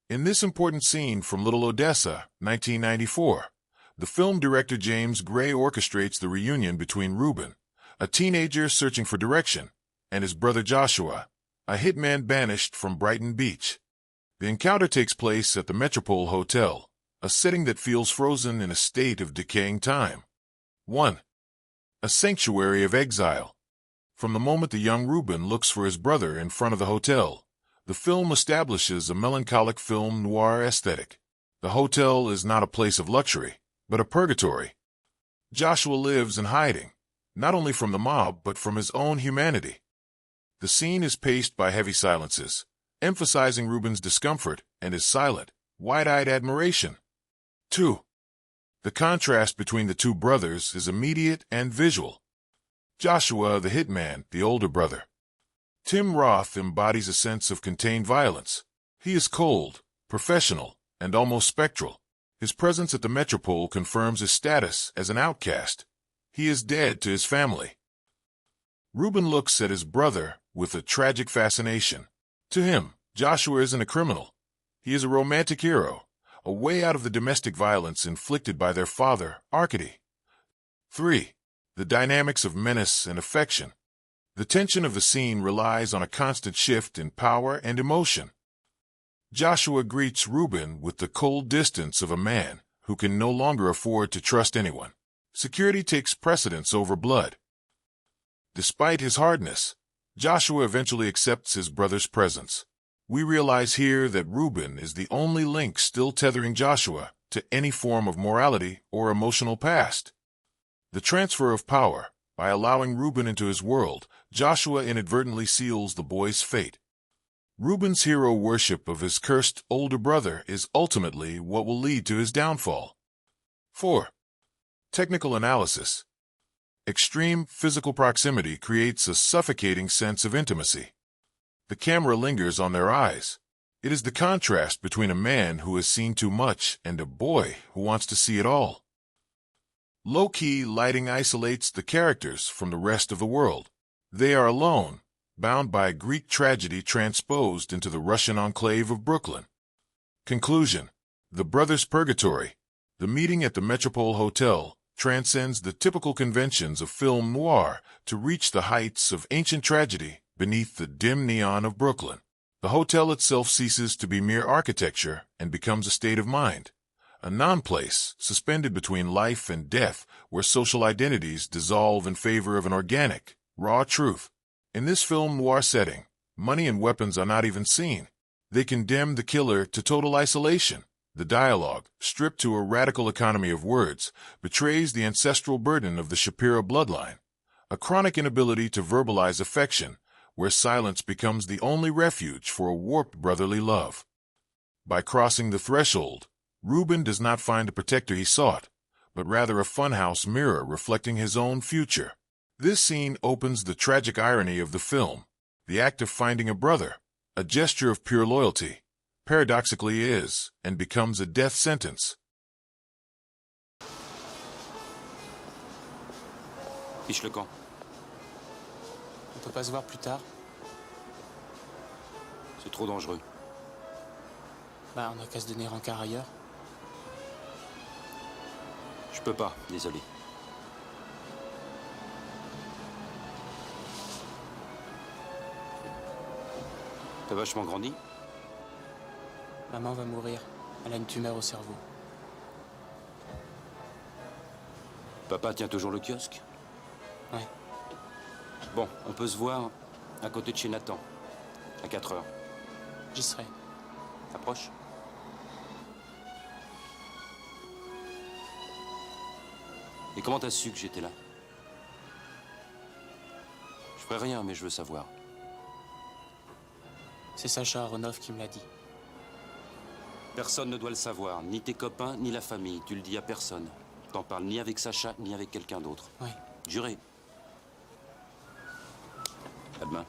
In this important scene from Little Odessa, 1994, the film director James Gray orchestrates the reunion between Reuben, a teenager searching for direction, and his brother Joshua, a hitman banished from Brighton Beach. The encounter takes place at the Metropole Hotel, a setting that feels frozen in a state of decaying time. 1. A sanctuary of exile. From the moment the young Reuben looks for his brother in front of the hotel, the film establishes a melancholic film noir aesthetic. The hotel is not a place of luxury, but a purgatory. Joshua lives in hiding, not only from the mob but from his own humanity. The scene is paced by heavy silences, emphasizing Reuben's discomfort and his silent, wide-eyed admiration. 2. The contrast between the two brothers is immediate and visual. Joshua, the hitman, the older brother. Tim Roth embodies a sense of contained violence. He is cold, professional, and almost spectral. His presence at the Metropole confirms his status as an outcast. He is dead to his family. Reuben looks at his brother with a tragic fascination. To him, Joshua isn't a criminal. He is a romantic hero, a way out of the domestic violence inflicted by their father, Arcady. 3. The dynamics of menace and affection. The tension of the scene relies on a constant shift in power and emotion. Joshua greets Reuben with the cold distance of a man who can no longer afford to trust anyone. Security takes precedence over blood. Despite his hardness, Joshua eventually accepts his brother's presence. We realize here that Reuben is the only link still tethering Joshua to any form of morality or emotional past. The transfer of power. By allowing Reuben into his world, Joshua inadvertently seals the boy's fate. Reuben's hero worship of his cursed older brother is ultimately what will lead to his downfall. 4. Technical analysis. Extreme physical proximity creates a suffocating sense of intimacy. The camera lingers on their eyes. It is the contrast between a man who has seen too much and a boy who wants to see it all. Low-key lighting isolates the characters from the rest of the world. They are alone, bound by Greek tragedy transposed into the Russian enclave of Brooklyn. Conclusion. The Brothers' Purgatory. The meeting at the Metropole Hotel transcends the typical conventions of film noir to reach the heights of ancient tragedy beneath the dim neon of Brooklyn. The hotel itself ceases to be mere architecture and becomes a state of mind, a non-place suspended between life and death where social identities dissolve in favor of an organic, raw truth. In this film noir setting, money and weapons are not even seen. They condemn the killer to total isolation. The dialogue, stripped to a radical economy of words, betrays the ancestral burden of the Shapiro bloodline, a chronic inability to verbalize affection, where silence becomes the only refuge for a warped brotherly love. By crossing the threshold, Reuben does not find the protector he sought, but rather a funhouse mirror reflecting his own future. This scene opens the tragic irony of the film. The act of finding a brother, a gesture of pure loyalty, paradoxically is and becomes a death sentence. Fiche le camp. On peut pas se voir plus tard? C'est trop dangereux. Bah, on a qu'à se donner rencard ailleurs. Je peux pas, désolé. T'as vachement grandi? Maman va mourir. Elle a une tumeur au cerveau. Papa tient toujours le kiosque? Ouais. Bon, on peut se voir à côté de chez Nathan, à 4 heures. J'y serai. Approche. Et comment t'as su que j'étais là? Je ferai rien, mais je veux savoir. C'est Sacha Aronoff qui me l'a dit. Personne ne doit le savoir, ni tes copains, ni la famille. Tu le dis à personne. T'en parles ni avec Sacha, ni avec quelqu'un d'autre. Oui. Juré. À demain.